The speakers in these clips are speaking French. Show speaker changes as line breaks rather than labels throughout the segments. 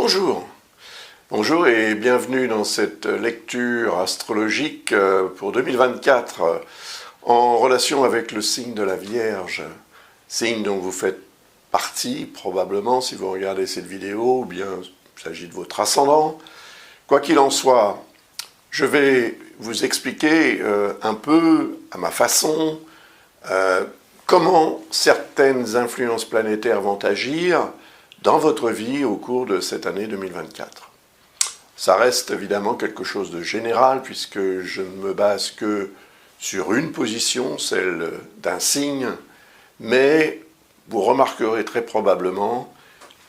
Bonjour, bonjour et bienvenue dans cette lecture astrologique pour 2024 en relation avec le signe de la Vierge, signe dont vous faites partie probablement si vous regardez cette vidéo, ou bien il s'agit de votre ascendant. Quoi qu'il en soit, je vais vous expliquer un peu à ma façon comment certaines influences planétaires vont agir dans votre vie au cours de cette année 2024. Ça reste évidemment quelque chose de général puisque je ne me base que sur une position, celle d'un signe, mais vous remarquerez très probablement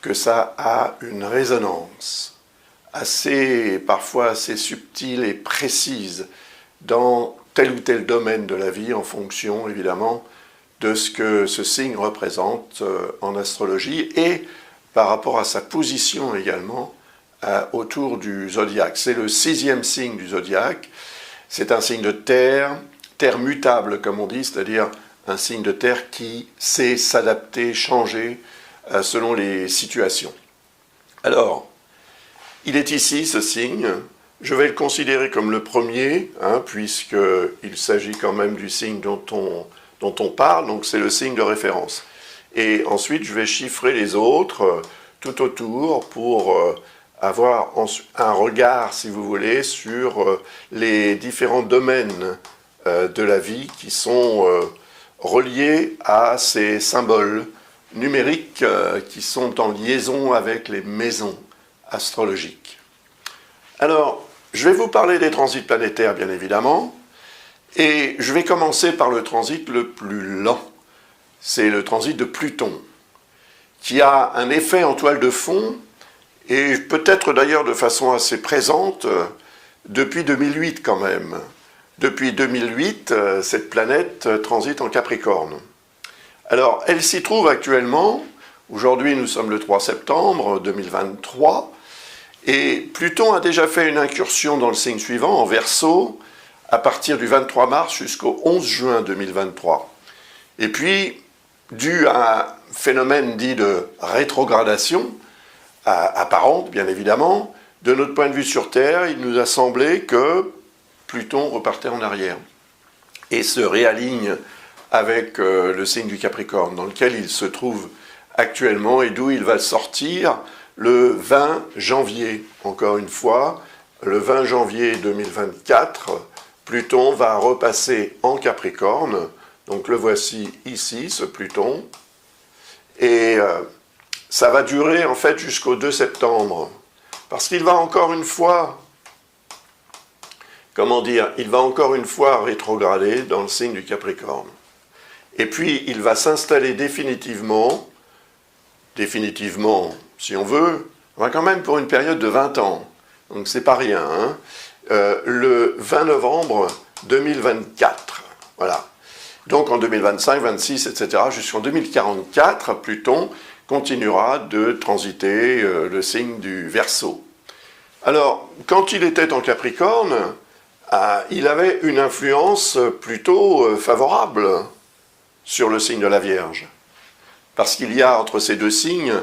que ça a une résonance parfois assez subtile et précise dans tel ou tel domaine de la vie en fonction évidemment de ce que ce signe représente en astrologie et par rapport à sa position également autour du zodiaque. C'est le 6e signe du zodiaque. C'est un signe de terre, terre mutable comme on dit, c'est-à-dire un signe de terre qui sait s'adapter, changer selon les situations. Alors, il est ici ce signe. Je vais le considérer comme le premier, puisqu'il s'agit quand même du signe dont on parle, donc c'est le signe de référence. Et ensuite, je vais chiffrer les autres tout autour pour avoir un regard, si vous voulez, sur les différents domaines de la vie qui sont reliés à ces symboles numériques qui sont en liaison avec les maisons astrologiques. Alors, je vais vous parler des transits planétaires, bien évidemment, et je vais commencer par le transit le plus lent. C'est le transit de Pluton, qui a un effet en toile de fond, et peut-être d'ailleurs de façon assez présente, depuis 2008 quand même. Depuis 2008, cette planète transite en Capricorne. Alors, elle s'y trouve actuellement, aujourd'hui nous sommes le 3 septembre 2023, et Pluton a déjà fait une incursion dans le signe suivant, en Verseau, à partir du 23 mars jusqu'au 11 juin 2023. Et puis, dû à un phénomène dit de rétrogradation, apparente bien évidemment, de notre point de vue sur Terre, il nous a semblé que Pluton repartait en arrière et se réaligne avec le signe du Capricorne, dans lequel il se trouve actuellement et d'où il va sortir le 20 janvier. Encore une fois, le 20 janvier 2024, Pluton va repasser en Capricorne. Donc le voici ici, ce Pluton, et ça va durer en fait jusqu'au 2 septembre, parce qu'il va encore une fois, il va encore une fois rétrograder dans le signe du Capricorne. Et puis il va s'installer définitivement, si on veut, quand même pour une période de 20 ans, donc c'est pas rien, le 20 novembre 2024, voilà. Donc en 2025, 26, etc., jusqu'en 2044, Pluton continuera de transiter le signe du Verseau. Alors, quand il était en Capricorne, il avait une influence plutôt favorable sur le signe de la Vierge. Parce qu'il y a entre ces deux signes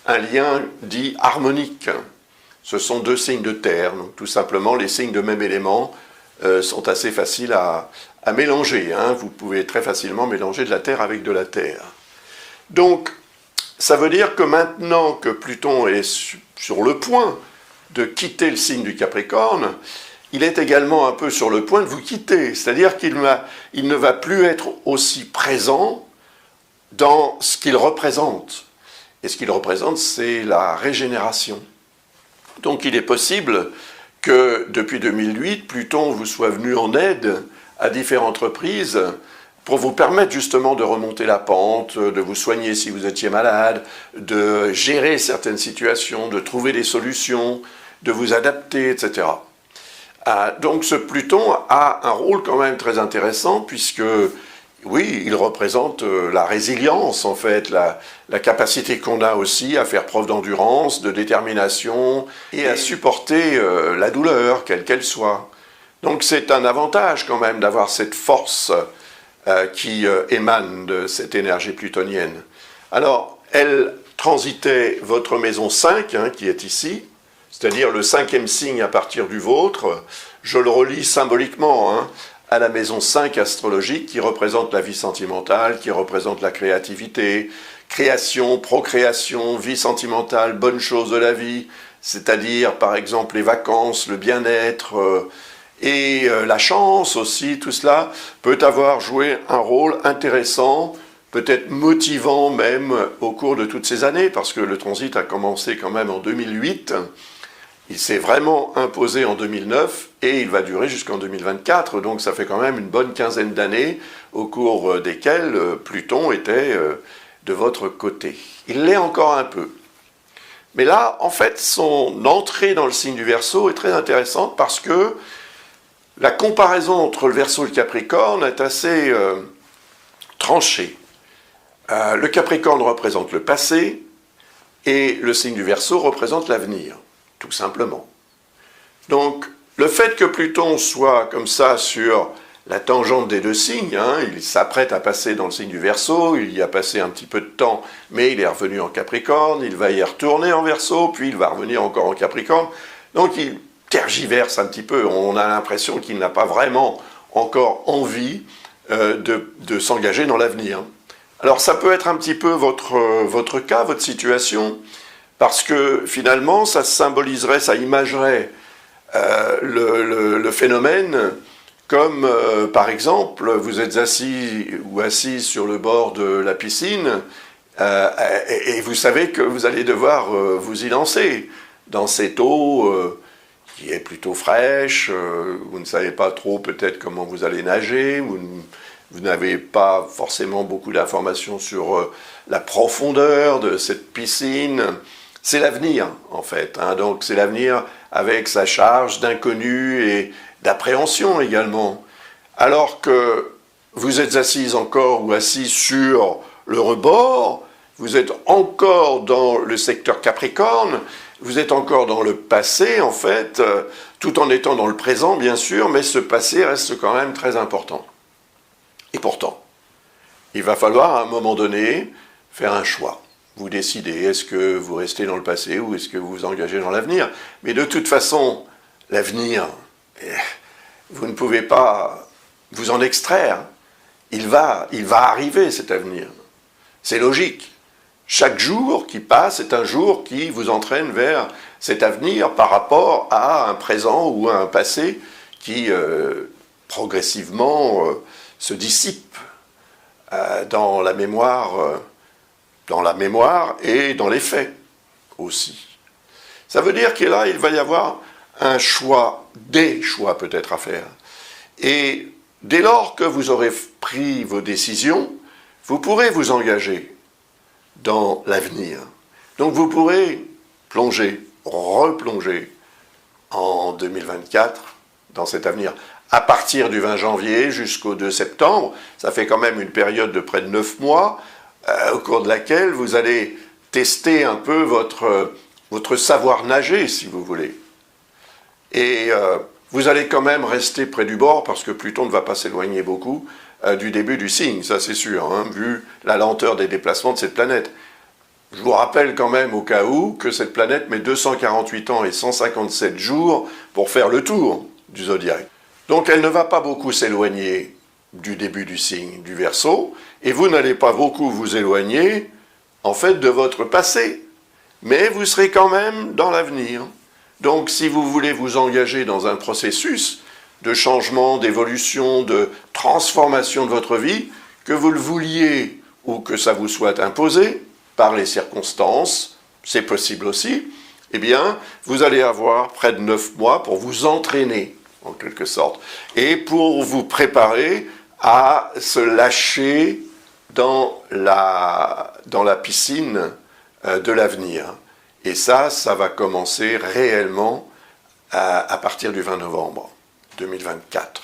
un lien dit harmonique. Ce sont deux signes de terre, donc tout simplement les signes de même élément sont assez faciles à mélanger. Vous pouvez très facilement mélanger de la terre avec de la terre. Donc, ça veut dire que maintenant que Pluton est sur le point de quitter le signe du Capricorne, il est également un peu sur le point de vous quitter. C'est-à-dire qu'il ne va plus être aussi présent dans ce qu'il représente. Et ce qu'il représente, c'est la régénération. Donc, il est possible que depuis 2008, Pluton vous soit venu en aide à différentes reprises pour vous permettre justement de remonter la pente, de vous soigner si vous étiez malade, de gérer certaines situations, de trouver des solutions, de vous adapter, etc. Donc ce Pluton a un rôle quand même très intéressant puisque, oui, il représente la résilience en fait, la capacité qu'on a aussi à faire preuve d'endurance, de détermination et à supporter la douleur, quelle qu'elle soit. Donc c'est un avantage quand même d'avoir cette force qui émane de cette énergie plutonienne. Alors, elle transitait votre maison 5, hein, qui est ici, c'est-à-dire le 5e signe à partir du vôtre. Je le relie symboliquement hein, à la maison 5 astrologique qui représente la vie sentimentale, qui représente la créativité, création, procréation, vie sentimentale, bonnes choses de la vie, c'est-à-dire par exemple les vacances, le bien-être et la chance aussi. Tout cela peut avoir joué un rôle intéressant, peut-être motivant même au cours de toutes ces années, parce que le transit a commencé quand même en 2008, il s'est vraiment imposé en 2009 et il va durer jusqu'en 2024, donc ça fait quand même une bonne quinzaine d'années au cours desquelles Pluton était de votre côté. Il l'est encore un peu. Mais là, en fait, son entrée dans le signe du Verseau est très intéressante parce que la comparaison entre le Verseau et le Capricorne est assez tranchée. Le Capricorne représente le passé et le signe du Verseau représente l'avenir, tout simplement. Donc, le fait que Pluton soit comme ça sur la tangente des deux signes, hein, il s'apprête à passer dans le signe du Verseau, il y a passé un petit peu de temps, mais il est revenu en Capricorne, il va y retourner en Verseau, puis il va revenir encore en Capricorne. Donc, il tergiverse un petit peu, on a l'impression qu'il n'a pas vraiment encore envie de s'engager dans l'avenir. Alors ça peut être un petit peu votre cas, votre situation, parce que finalement ça symboliserait, ça imagerait le phénomène comme par exemple vous êtes assis ou assise sur le bord de la piscine et vous savez que vous allez devoir vous y lancer dans cette eau qui est plutôt fraîche, vous ne savez pas trop peut-être comment vous allez nager, vous n'avez pas forcément beaucoup d'informations sur la profondeur de cette piscine. C'est l'avenir, en fait. Hein. Donc, c'est l'avenir avec sa charge d'inconnu et d'appréhension également. Alors que vous êtes assise encore ou assis sur le rebord, vous êtes encore dans le secteur Capricorne, vous êtes encore dans le passé, en fait, tout en étant dans le présent, bien sûr, mais ce passé reste quand même très important. Et pourtant, il va falloir à un moment donné faire un choix. Vous décidez, est-ce que vous restez dans le passé ou est-ce que vous vous engagez dans l'avenir? Mais de toute façon, l'avenir, vous ne pouvez pas vous en extraire. Il va arriver cet avenir. C'est logique. Chaque jour qui passe est un jour qui vous entraîne vers cet avenir par rapport à un présent ou à un passé qui progressivement se dissipe dans la mémoire et dans les faits aussi. Ça veut dire que là, il va y avoir un choix, des choix peut-être à faire. Et dès lors que vous aurez pris vos décisions, vous pourrez vous engager dans l'avenir. Donc vous pourrez plonger, replonger en 2024 dans cet avenir. À partir du 20 janvier jusqu'au 2 septembre, ça fait quand même une période de près de 9 mois, au cours de laquelle vous allez tester un peu votre savoir nager, si vous voulez. Et vous allez quand même rester près du bord, parce que Pluton ne va pas s'éloigner beaucoup du début du signe, ça c'est sûr, hein, vu la lenteur des déplacements de cette planète. Je vous rappelle quand même au cas où que cette planète met 248 ans et 157 jours pour faire le tour du zodiaque. Donc elle ne va pas beaucoup s'éloigner du début du signe du Verseau, et vous n'allez pas beaucoup vous éloigner, en fait, de votre passé. Mais vous serez quand même dans l'avenir. Donc si vous voulez vous engager dans un processus de changement, d'évolution, de transformation de votre vie, que vous le vouliez ou que ça vous soit imposé par les circonstances, c'est possible aussi, eh bien, vous allez avoir près de 9 mois pour vous entraîner, en quelque sorte, et pour vous préparer à se lâcher dans la piscine de l'avenir. Et ça va commencer réellement à partir du 20 novembre 2024.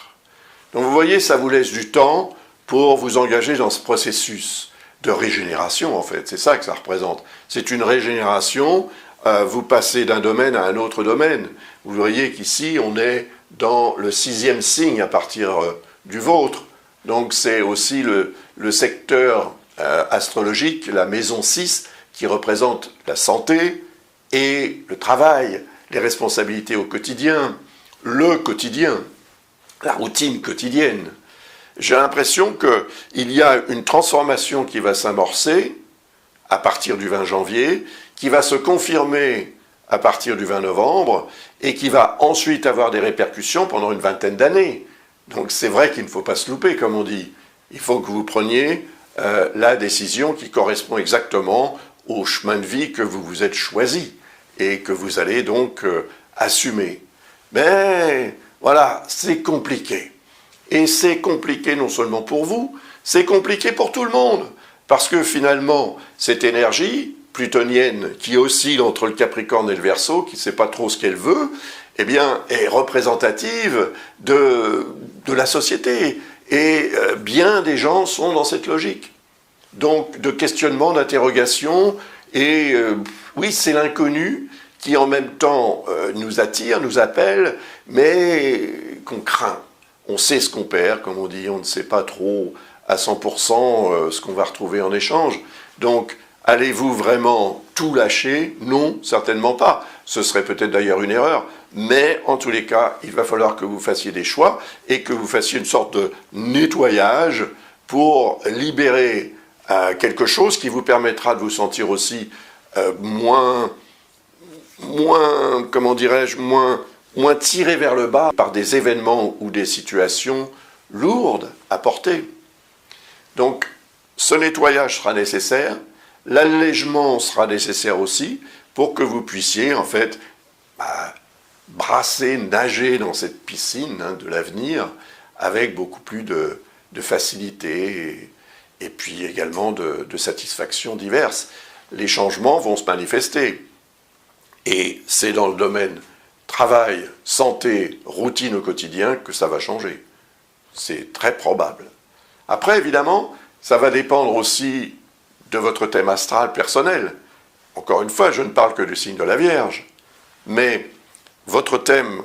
Donc vous voyez, ça vous laisse du temps pour vous engager dans ce processus de régénération, en fait. C'est ça que ça représente. C'est une régénération, vous passez d'un domaine à un autre domaine. Vous voyez qu'ici, on est dans le 6e signe à partir du vôtre. Donc c'est aussi le secteur astrologique, la maison 6, qui représente la santé et le travail, les responsabilités au quotidien, le quotidien, la routine quotidienne. J'ai l'impression qu'il y a une transformation qui va s'amorcer à partir du 20 janvier, qui va se confirmer à partir du 20 novembre et qui va ensuite avoir des répercussions pendant une vingtaine d'années. Donc c'est vrai qu'il ne faut pas se louper, comme on dit. Il faut que vous preniez la décision qui correspond exactement au chemin de vie que vous vous êtes choisi et que vous allez donc assumer. Mais voilà, c'est compliqué. Et c'est compliqué non seulement pour vous, c'est compliqué pour tout le monde. Parce que finalement, cette énergie plutonienne qui oscille entre le Capricorne et le Verseau, qui ne sait pas trop ce qu'elle veut, eh bien, est représentative de la société. Et bien des gens sont dans cette logique. Donc, de questionnement, d'interrogation, et oui, c'est l'inconnu qui en même temps nous attire, nous appelle, mais qu'on craint. On sait ce qu'on perd, comme on dit, on ne sait pas trop à 100% ce qu'on va retrouver en échange. Donc, allez-vous vraiment tout lâcher? Non, certainement pas. Ce serait peut-être d'ailleurs une erreur. Mais en tous les cas, il va falloir que vous fassiez des choix et que vous fassiez une sorte de nettoyage pour libérer quelque chose qui vous permettra de vous sentir aussi moins, comment dirais-je, moins tiré vers le bas par des événements ou des situations lourdes à porter. Donc, ce nettoyage sera nécessaire, l'allègement sera nécessaire aussi pour que vous puissiez, en fait, brasser, nager dans cette piscine de l'avenir avec beaucoup plus de facilité et puis également de satisfactions diverses. Les changements vont se manifester. Et c'est dans le domaine travail, santé, routine au quotidien que ça va changer. C'est très probable. Après, évidemment, ça va dépendre aussi de votre thème astral personnel. Encore une fois, je ne parle que du signe de la Vierge. Mais votre thème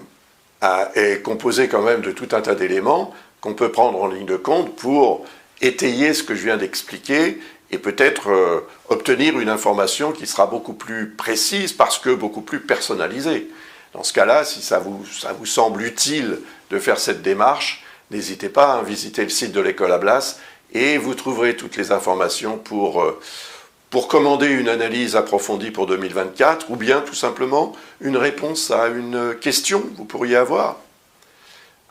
est composé quand même de tout un tas d'éléments qu'on peut prendre en ligne de compte pour étayer ce que je viens d'expliquer et peut-être obtenir une information qui sera beaucoup plus précise parce que beaucoup plus personnalisée. Dans ce cas-là, si ça vous semble utile de faire cette démarche, n'hésitez pas à visiter le site de l'école Ablas et vous trouverez toutes les informations pour commander une analyse approfondie pour 2024 ou bien tout simplement une réponse à une question que vous pourriez avoir.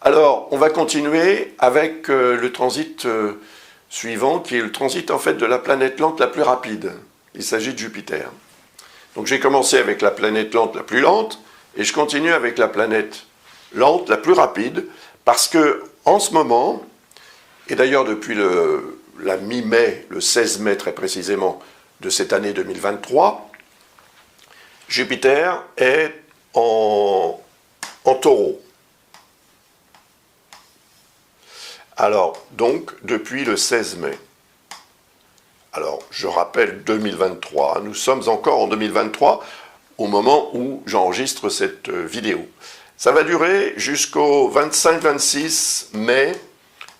Alors, on va continuer avec le transit suivant qui est le transit en fait de la planète lente la plus rapide. Il s'agit de Jupiter. Donc j'ai commencé avec la planète lente la plus lente et je continue avec la planète lente la plus rapide parce que en ce moment, et d'ailleurs depuis la mi-mai, le 16 mai très précisément, de cette année 2023, Jupiter est en Taureau. Alors, donc, depuis le 16 mai. Alors, je rappelle 2023, nous sommes encore en 2023 au moment où j'enregistre cette vidéo. Ça va durer jusqu'au 25-26 mai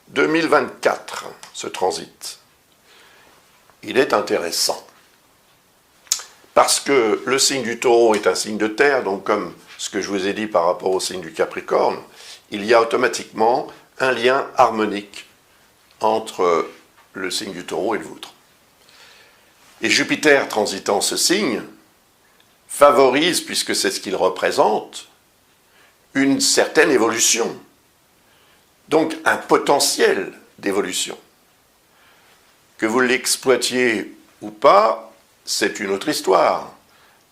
2024, ce transit. Il est intéressant. Parce que le signe du Taureau est un signe de terre, donc comme ce que je vous ai dit par rapport au signe du Capricorne, il y a automatiquement un lien harmonique entre le signe du Taureau et le vôtre. Et Jupiter transitant ce signe favorise, puisque c'est ce qu'il représente, une certaine évolution. Donc un potentiel d'évolution. Que vous l'exploitiez ou pas, c'est une autre histoire.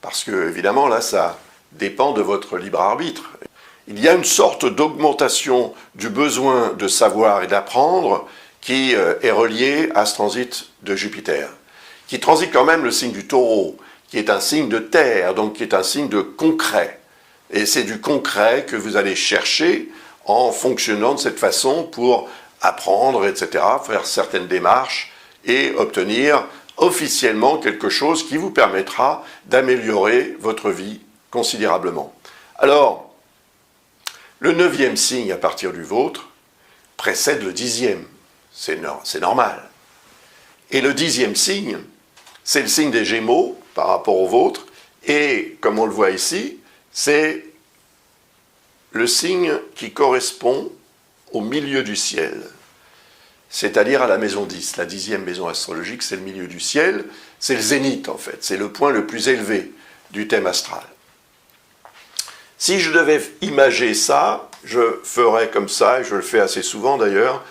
Parce que, évidemment, là, ça dépend de votre libre arbitre. Il y a une sorte d'augmentation du besoin de savoir et d'apprendre qui est reliée à ce transit de Jupiter, qui transite quand même le signe du Taureau, qui est un signe de terre, donc qui est un signe de concret. Et c'est du concret que vous allez chercher en fonctionnant de cette façon pour apprendre, etc., faire certaines démarches et obtenir officiellement quelque chose qui vous permettra d'améliorer votre vie considérablement. Alors, le 9e signe à partir du vôtre précède le 10e. C'est normal. Et le 10e signe, c'est le signe des Gémeaux par rapport au vôtre, et comme on le voit ici, c'est le signe qui correspond au milieu du ciel, c'est-à-dire à la maison 10. La 10e maison astrologique, c'est le milieu du ciel, c'est le zénith en fait, c'est le point le plus élevé du thème astral. Si je devais imager ça, je ferais comme ça, et je le fais assez souvent d'ailleurs,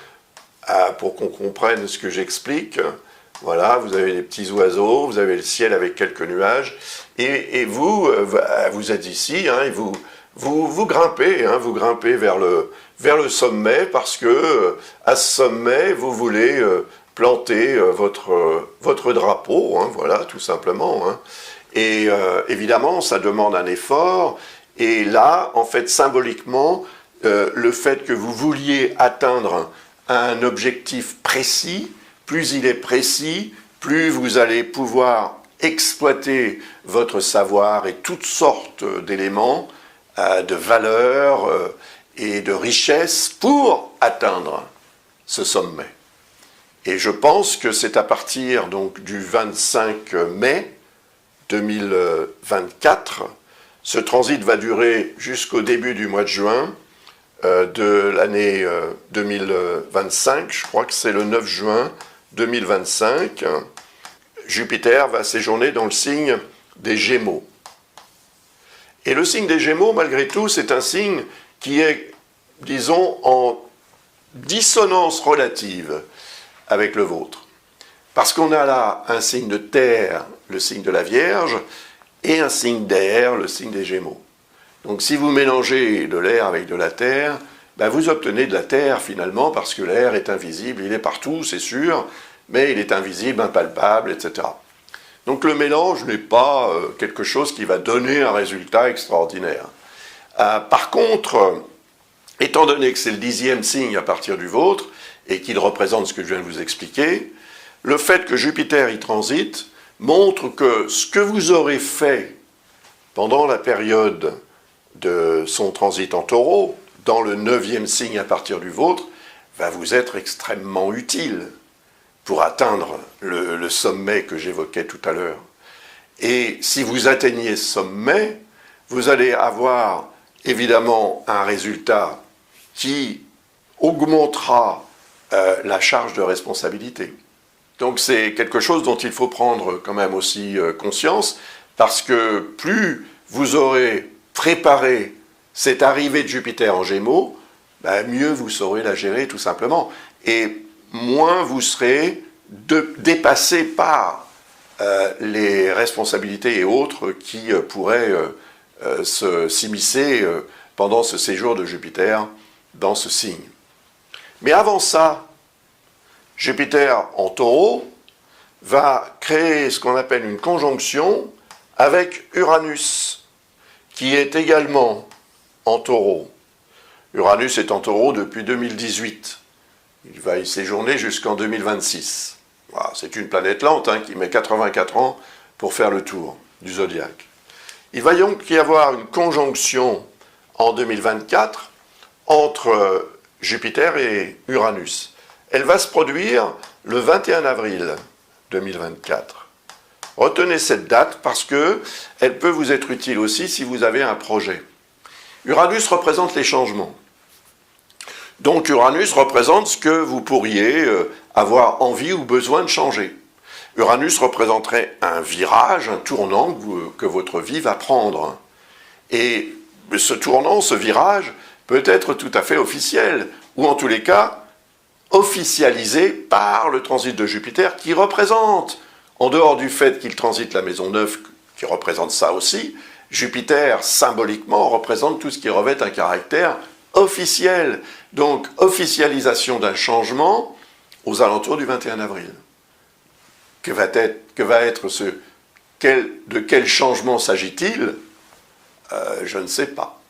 pour qu'on comprenne ce que j'explique. Voilà, vous avez les petits oiseaux, vous avez le ciel avec quelques nuages, et vous, vous êtes ici, hein, et vous grimpez, hein, vous grimpez vers le sommet, parce que à ce sommet, vous voulez planter votre drapeau, hein, voilà, tout simplement. Hein. Et évidemment, ça demande un effort, et là, en fait, symboliquement, le fait que vous vouliez atteindre un objectif précis, plus il est précis, plus vous allez pouvoir exploiter votre savoir et toutes sortes d'éléments, de valeurs et de richesses pour atteindre ce sommet. Et je pense que c'est à partir donc du 25 mai 2024, ce transit va durer jusqu'au début du mois de juin de l'année 2025, je crois que c'est le 9 juin 2025, Jupiter va séjourner dans le signe des Gémeaux. Et le signe des Gémeaux, malgré tout, c'est un signe qui est, disons, en dissonance relative avec le vôtre. Parce qu'on a là un signe de terre, le signe de la Vierge, et un signe d'air, le signe des Gémeaux. Donc si vous mélangez de l'air avec de la terre, ben vous obtenez de la terre finalement, parce que l'air est invisible, il est partout, c'est sûr, mais il est invisible, impalpable, etc. Donc le mélange n'est pas quelque chose qui va donner un résultat extraordinaire. Par contre, étant donné que c'est le 10e signe à partir du vôtre, et qu'il représente ce que je viens de vous expliquer, le fait que Jupiter y transite montre que ce que vous aurez fait pendant la période de son transit en Taureau, dans le 9e signe à partir du vôtre, va vous être extrêmement utile pour atteindre le sommet que j'évoquais tout à l'heure. Et si vous atteignez ce sommet, vous allez avoir évidemment un résultat qui augmentera la charge de responsabilité. Donc c'est quelque chose dont il faut prendre quand même aussi conscience, parce que plus vous aurez préparé cette arrivée de Jupiter en Gémeaux, ben mieux vous saurez la gérer tout simplement. Et moins vous serez dépassé par les responsabilités et autres qui pourraient s'immiscer pendant ce séjour de Jupiter dans ce signe. Mais avant ça, Jupiter en Taureau va créer ce qu'on appelle une conjonction avec Uranus, qui est également en Taureau. Uranus est en Taureau depuis 2018. Il va y séjourner jusqu'en 2026. Voilà, c'est une planète lente qui met 84 ans pour faire le tour du zodiaque. Il va donc y avoir une conjonction en 2024 entre Jupiter et Uranus. Elle va se produire le 21 avril 2024. Retenez cette date parce qu'elle peut vous être utile aussi si vous avez un projet. Uranus représente les changements. Donc Uranus représente ce que vous pourriez avoir envie ou besoin de changer. Uranus représenterait un virage, un tournant que votre vie va prendre. Et ce tournant, ce virage, peut être tout à fait officiel, ou en tous les cas, officialisé par le transit de Jupiter, qui représente, en dehors du fait qu'il transite la maison 9, qui représente ça aussi, Jupiter, symboliquement, représente tout ce qui revêt un caractère officiel. Donc, officialisation d'un changement aux alentours du 21 avril. De quel changement s'agit-il ? Je ne sais pas.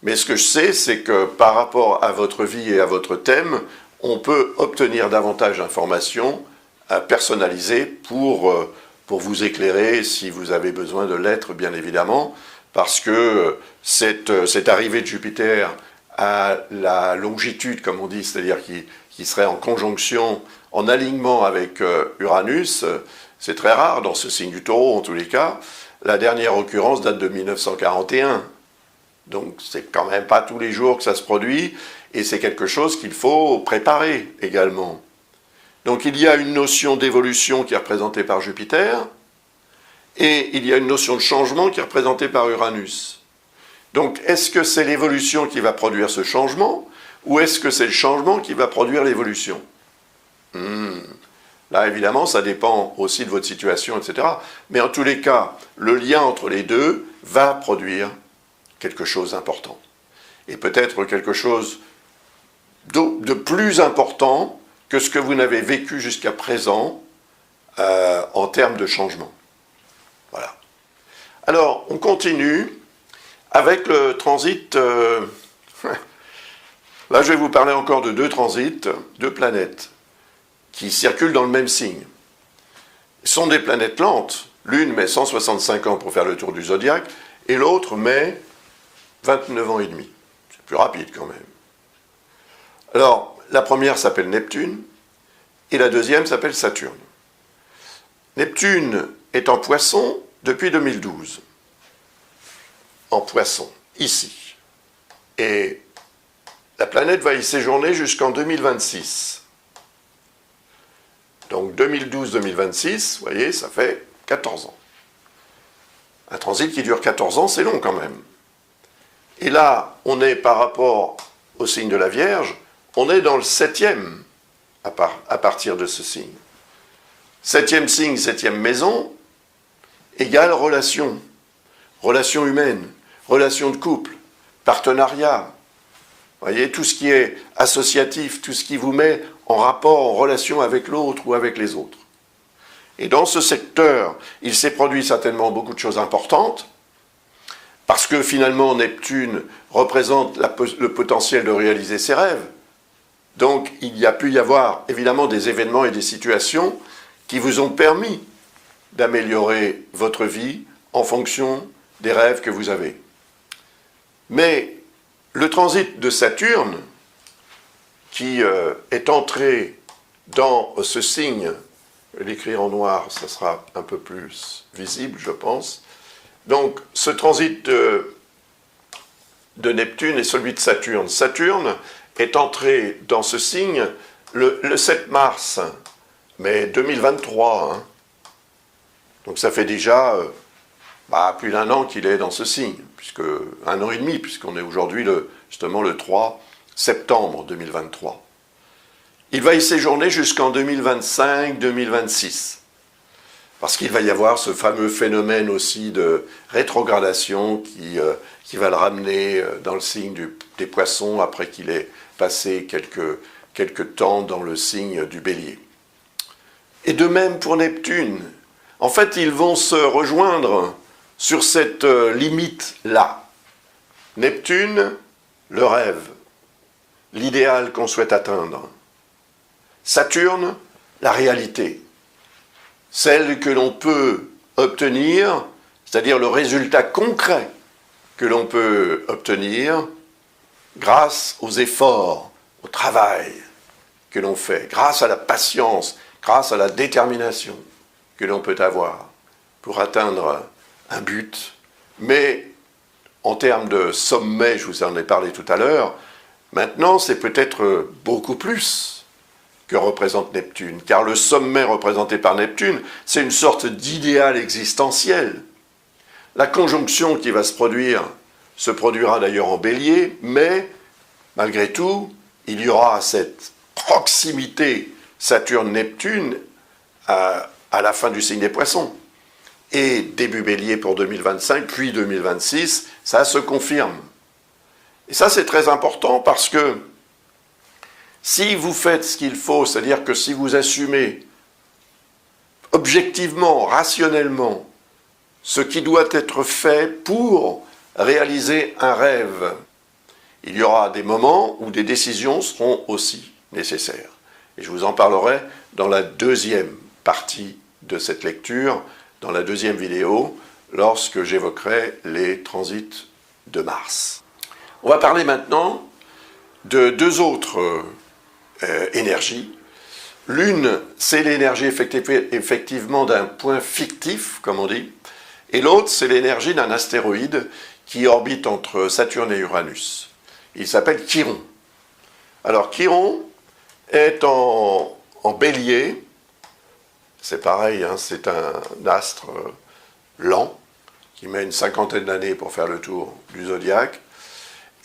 Mais ce que je sais, c'est que par rapport à votre vie et à votre thème, on peut obtenir davantage d'informations personnalisées pour vous éclairer si vous avez besoin de l'être, bien évidemment, parce que cette arrivée de Jupiter à la longitude, comme on dit, c'est-à-dire qui serait en conjonction, en alignement avec Uranus, C'est très rare dans ce signe du Taureau, en tous les cas. La dernière occurrence date de 1941. Donc, c'est quand même pas tous les jours que ça se produit, et c'est quelque chose qu'il faut préparer également. Donc, il y a une notion d'évolution qui est représentée par Jupiter, et il y a une notion de changement qui est représentée par Uranus. Donc, est-ce que c'est l'évolution qui va produire ce changement, ou est-ce que c'est le changement qui va produire l'évolution? Là, évidemment, ça dépend aussi de votre situation, etc. Mais en tous les cas, le lien entre les deux va produire quelque chose d'important. Et peut-être quelque chose de plus important que ce que vous n'avez vécu jusqu'à présent en termes de changement. Voilà. Alors, on continue avec le transit. Là, je vais vous parler encore de deux transits, deux planètes qui circulent dans le même signe. Ce sont des planètes lentes. L'une met 165 ans pour faire le tour du zodiaque, et l'autre met 29 ans et demi. C'est plus rapide quand même. Alors, la première s'appelle Neptune, et la deuxième s'appelle Saturne. Neptune est en Poisson depuis 2012. En Poisson, ici. Et la planète va y séjourner jusqu'en 2026. Donc 2012-2026, vous voyez, ça fait 14 ans. Un transit qui dure 14 ans, c'est long quand même. Et là, on est par rapport au signe de la Vierge, on est dans le 7e à partir de ce signe. 7e signe, 7e maison, égale relation. Relation humaine, relation de couple, partenariat. Vous voyez, tout ce qui est associatif, tout ce qui vous met en rapport, en relation avec l'autre ou avec les autres. Et dans ce secteur, il s'est produit certainement beaucoup de choses importantes, parce que finalement Neptune représente le potentiel de réaliser ses rêves. Donc il y a pu y avoir évidemment des événements et des situations qui vous ont permis d'améliorer votre vie en fonction des rêves que vous avez. Mais le transit de Saturne, qui est entré dans ce signe, l'écrire en noir, ça sera un peu plus visible, je pense. Donc, ce transit de Neptune et celui de Saturne. Saturne est entré dans ce signe le 7 mars, mais 2023. Hein. Donc, ça fait déjà plus d'un an qu'il est dans ce signe, un an et demi, puisqu'on est aujourd'hui justement le 3 septembre 2023. Il va y séjourner jusqu'en 2025-2026. Parce qu'il va y avoir ce fameux phénomène aussi de rétrogradation qui va le ramener dans le signe des Poissons après qu'il ait passé quelques temps dans le signe du Bélier. Et de même pour Neptune. En fait, ils vont se rejoindre sur cette limite-là. Neptune, le rêve, l'idéal qu'on souhaite atteindre. Saturne, la réalité. Celle que l'on peut obtenir, c'est-à-dire le résultat concret que l'on peut obtenir grâce aux efforts, au travail que l'on fait, grâce à la patience, grâce à la détermination que l'on peut avoir pour atteindre un but. Mais en termes de sommet, je vous en ai parlé tout à l'heure, maintenant c'est peut-être beaucoup plus que représente Neptune, car le sommet représenté par Neptune, c'est une sorte d'idéal existentiel. La conjonction qui va se produira d'ailleurs en Bélier, mais malgré tout, il y aura cette proximité Saturne-Neptune à la fin du signe des Poissons. Et début Bélier pour 2025, puis 2026, ça se confirme. Et ça, c'est très important parce que si vous faites ce qu'il faut, c'est-à-dire que si vous assumez objectivement, rationnellement, ce qui doit être fait pour réaliser un rêve, il y aura des moments où des décisions seront aussi nécessaires. Et je vous en parlerai dans la deuxième partie de cette lecture, dans la deuxième vidéo, lorsque j'évoquerai les transits de Mars. On va parler maintenant de deux autres énergie. L'une, c'est l'énergie effectivement d'un point fictif, comme on dit, et l'autre, c'est l'énergie d'un astéroïde qui orbite entre Saturne et Uranus. Il s'appelle Chiron. Alors Chiron est en bélier, c'est pareil, hein, c'est un astre lent, qui met une cinquantaine d'années pour faire le tour du zodiaque,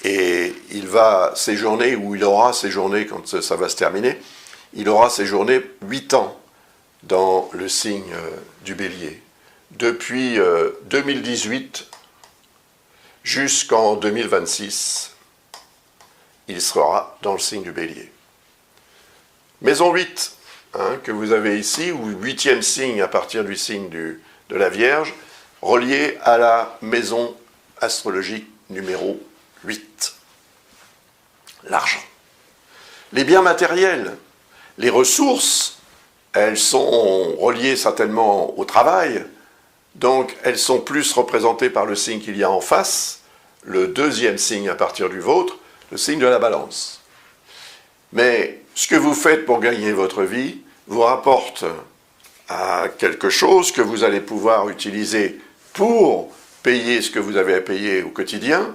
et il va séjourner, ou il aura séjourné quand ça va se terminer, il aura séjourné 8 ans dans le signe du Bélier. Depuis 2018 jusqu'en 2026, il sera dans le signe du Bélier. Maison 8, hein, que vous avez ici, ou 8e signe à partir du signe de la Vierge, relié à la maison astrologique numéro 8. L'argent. Les biens matériels, les ressources, elles sont reliées certainement au travail, donc elles sont plus représentées par le signe qu'il y a en face, le 2e signe à partir du vôtre, le signe de la Balance. Mais ce que vous faites pour gagner votre vie vous rapporte à quelque chose que vous allez pouvoir utiliser pour payer ce que vous avez à payer au quotidien,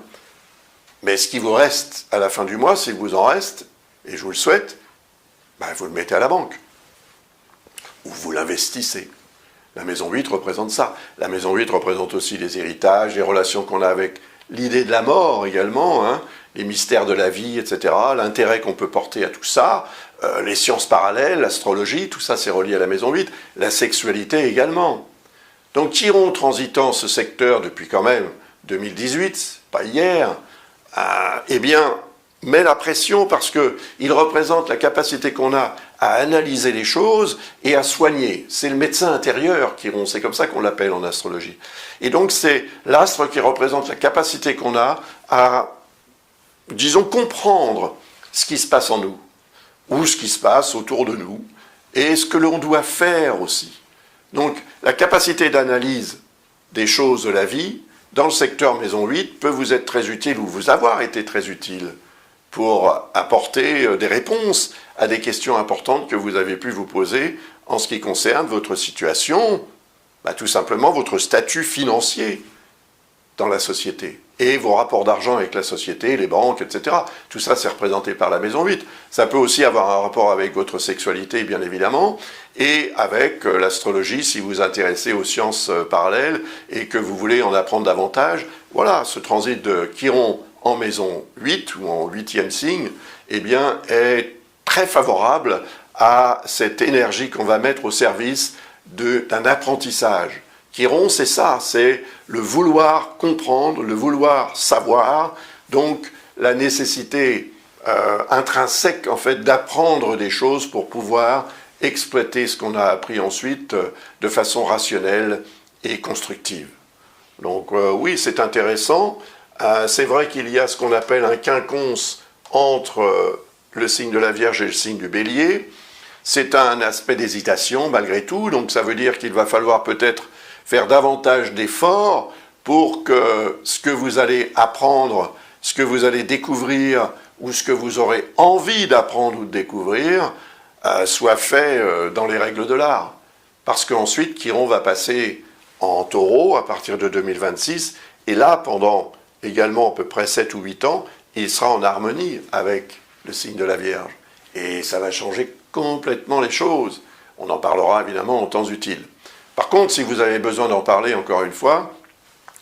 mais ce qui vous reste à la fin du mois, s'il vous en reste, et je vous le souhaite, ben vous le mettez à la banque. Ou vous l'investissez. La maison 8 représente ça. La maison 8 représente aussi les héritages, les relations qu'on a avec l'idée de la mort également, hein, les mystères de la vie, etc., l'intérêt qu'on peut porter à tout ça, les sciences parallèles, l'astrologie, tout ça c'est relié à la maison 8, la sexualité également. Donc Chiron transitant ce secteur depuis quand même 2018, pas hier, eh bien, met la pression parce qu'il représente la capacité qu'on a à analyser les choses et à soigner. C'est le médecin intérieur, Chiron, c'est comme ça qu'on l'appelle en astrologie. Et donc c'est l'astre qui représente la capacité qu'on a à, disons, comprendre ce qui se passe en nous, ou ce qui se passe autour de nous, et ce que l'on doit faire aussi. Donc la capacité d'analyse des choses de la vie, dans le secteur maison 8, peut vous être très utile, ou vous avoir été très utile, pour apporter des réponses à des questions importantes que vous avez pu vous poser en ce qui concerne votre situation, tout simplement votre statut financier dans la société, et vos rapports d'argent avec la société, les banques, etc. Tout ça, c'est représenté par la maison 8. Ça peut aussi avoir un rapport avec votre sexualité, bien évidemment, et avec l'astrologie, si vous vous intéressez aux sciences parallèles et que vous voulez en apprendre davantage. Voilà, ce transit de Chiron en maison 8 ou en 8e signe, eh bien, est très favorable à cette énergie qu'on va mettre au service d'un apprentissage. Chiron, c'est ça, c'est le vouloir comprendre, le vouloir savoir, donc la nécessité intrinsèque, en fait, d'apprendre des choses pour pouvoir exploiter ce qu'on a appris ensuite de façon rationnelle et constructive. Donc oui, c'est intéressant. C'est vrai qu'il y a ce qu'on appelle un quinconce entre le signe de la Vierge et le signe du Bélier. C'est un aspect d'hésitation malgré tout, donc ça veut dire qu'il va falloir peut-être faire davantage d'efforts pour que ce que vous allez apprendre, ce que vous allez découvrir ou ce que vous aurez envie d'apprendre ou de découvrir soit fait dans les règles de l'art. Parce qu'ensuite, Chiron va passer en Taureau à partir de 2026, et là, pendant également à peu près 7 ou 8 ans, il sera en harmonie avec le signe de la Vierge. Et ça va changer complètement les choses. On en parlera évidemment en temps utile. Par contre, si vous avez besoin d'en parler encore une fois,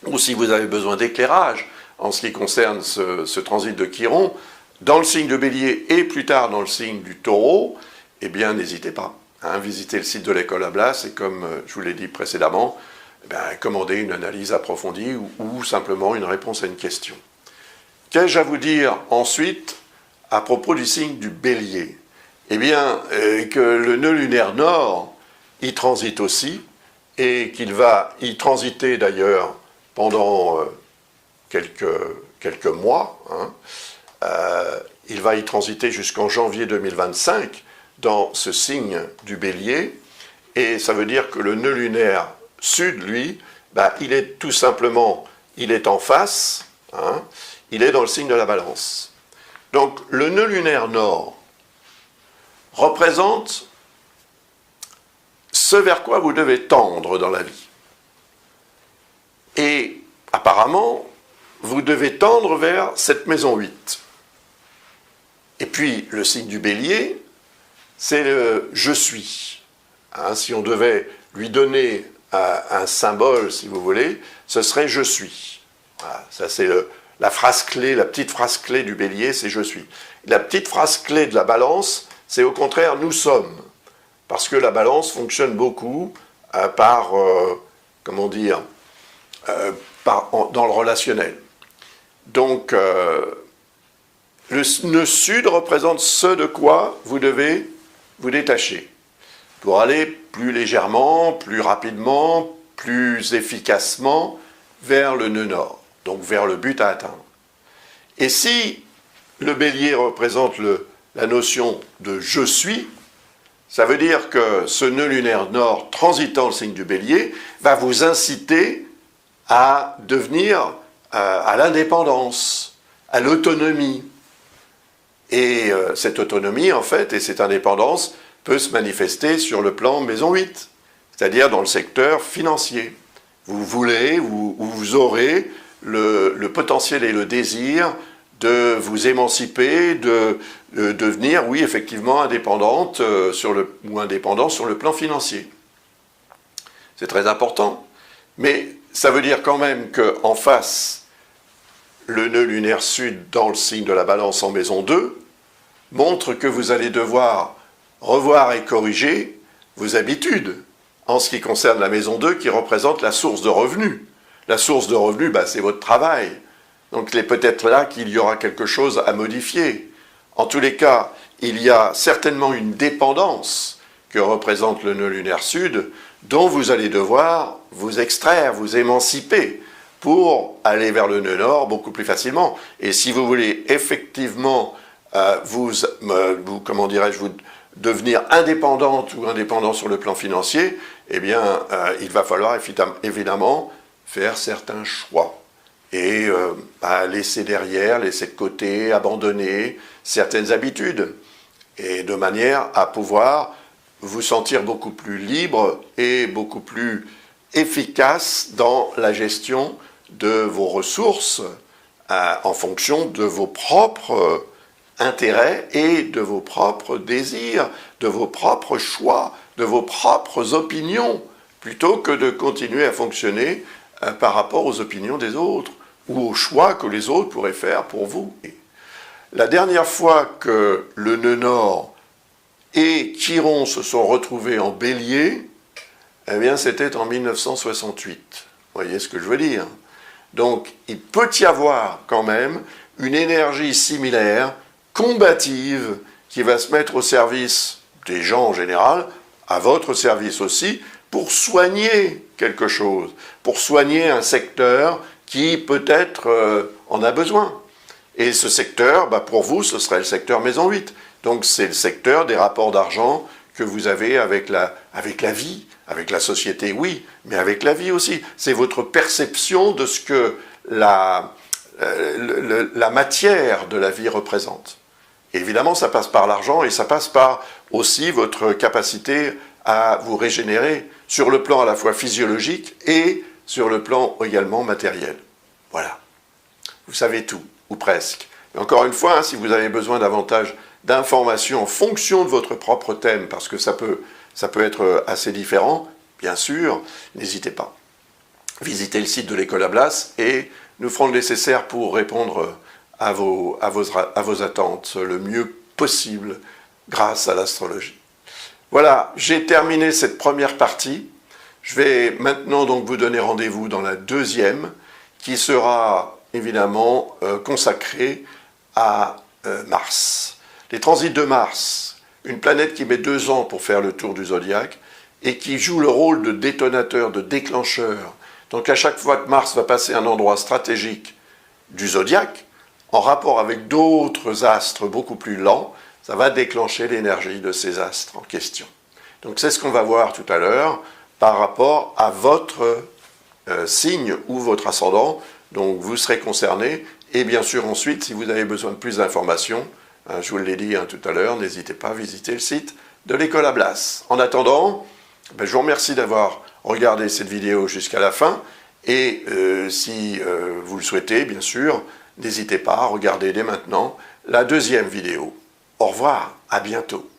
ou si vous avez besoin d'éclairage en ce qui concerne ce transit de Chiron, dans le signe de Bélier et plus tard dans le signe du Taureau, eh bien n'hésitez pas. Visitez le site de l'école Ablas et comme je vous l'ai dit précédemment, commandez une analyse approfondie ou simplement une réponse à une question. Qu'ai-je à vous dire ensuite à propos du signe du Bélier? Eh bien, que le nœud lunaire nord y transite aussi, et qu'il va y transiter d'ailleurs pendant quelques mois. Il va y transiter jusqu'en janvier 2025 dans ce signe du Bélier, et ça veut dire que le nœud lunaire sud, lui, il est tout simplement, il est en face, il est dans le signe de la Balance. Donc le nœud lunaire nord représente ce vers quoi vous devez tendre dans la vie. Et apparemment, vous devez tendre vers cette maison 8. Et puis, le signe du bélier, c'est le « je suis ». Hein, si on devait lui donner un symbole, si vous voulez, ce serait « je suis ». Voilà, ça, c'est la phrase clé, la petite phrase clé du bélier, c'est « je suis ». La petite phrase clé de la balance, c'est au contraire « nous sommes ». Parce que la balance fonctionne beaucoup par, comment dire, dans le relationnel. Donc, le nœud sud représente ce de quoi vous devez vous détacher pour aller plus légèrement, plus rapidement, plus efficacement vers le nœud nord, donc vers le but à atteindre. Et si le bélier représente la notion de « je suis », ça veut dire que ce nœud lunaire nord transitant le signe du bélier va vous inciter à devenir à l'indépendance, à l'autonomie. Et cette autonomie, en fait, et cette indépendance peut se manifester sur le plan maison 8, c'est-à-dire dans le secteur financier. Vous voulez, ou vous aurez le potentiel et le désir de vous émanciper, de devenir, oui, effectivement, indépendante ou indépendant sur le plan financier. C'est très important. Mais ça veut dire quand même qu'en face, le nœud lunaire sud dans le signe de la balance en maison 2 montre que vous allez devoir revoir et corriger vos habitudes en ce qui concerne la maison 2 qui représente la source de revenus. La source de revenus, c'est votre travail. Donc il est peut-être là qu'il y aura quelque chose à modifier. En tous les cas, il y a certainement une dépendance que représente le nœud lunaire sud dont vous allez devoir vous extraire, vous émanciper pour aller vers le nœud nord beaucoup plus facilement. Et si vous voulez effectivement devenir indépendante ou indépendant sur le plan financier, eh bien, il va falloir évidemment faire certains choix et laisser derrière, laisser de côté, abandonner certaines habitudes, et de manière à pouvoir vous sentir beaucoup plus libre et beaucoup plus efficace dans la gestion de vos ressources en fonction de vos propres intérêts et de vos propres désirs, de vos propres choix, de vos propres opinions, plutôt que de continuer à fonctionner par rapport aux opinions des autres ou aux choix que les autres pourraient faire pour vous. La dernière fois que le nœud nord et Chiron se sont retrouvés en bélier, eh bien c'était en 1968. Vous voyez ce que je veux dire? Donc il peut y avoir quand même une énergie similaire, combative, qui va se mettre au service des gens en général, à votre service aussi, pour soigner quelque chose, pour soigner un secteur qui peut-être en a besoin. Et ce secteur, pour vous, ce serait le secteur maison 8. Donc c'est le secteur des rapports d'argent que vous avez avec la vie, avec la société, oui, mais avec la vie aussi. C'est votre perception de ce que la matière de la vie représente. Et évidemment, ça passe par l'argent et ça passe par aussi votre capacité à vous régénérer sur le plan à la fois physiologique et sur le plan également matériel. Voilà. Vous savez tout, ou presque. Et encore une fois, si vous avez besoin davantage d'informations en fonction de votre propre thème, parce que ça peut être assez différent, bien sûr, n'hésitez pas. Visitez le site de l'école Ablas et nous ferons le nécessaire pour répondre à vos attentes le mieux possible grâce à l'astrologie. Voilà, j'ai terminé cette première partie. Je vais maintenant donc vous donner rendez-vous dans la deuxième, qui sera évidemment consacrée à Mars. Les transits de Mars, une planète qui met 2 ans pour faire le tour du zodiaque et qui joue le rôle de détonateur, de déclencheur. Donc à chaque fois que Mars va passer un endroit stratégique du zodiaque, en rapport avec d'autres astres beaucoup plus lents, ça va déclencher l'énergie de ces astres en question. Donc c'est ce qu'on va voir tout à l'heure par rapport à votre signe ou votre ascendant. Donc vous serez concerné. Et bien sûr ensuite, si vous avez besoin de plus d'informations, je vous l'ai dit tout à l'heure, n'hésitez pas à visiter le site de l'école Ablas. En attendant, Je vous remercie d'avoir regardé cette vidéo jusqu'à la fin et si vous le souhaitez, bien sûr, n'hésitez pas à regarder dès maintenant la deuxième vidéo. Au revoir, à bientôt.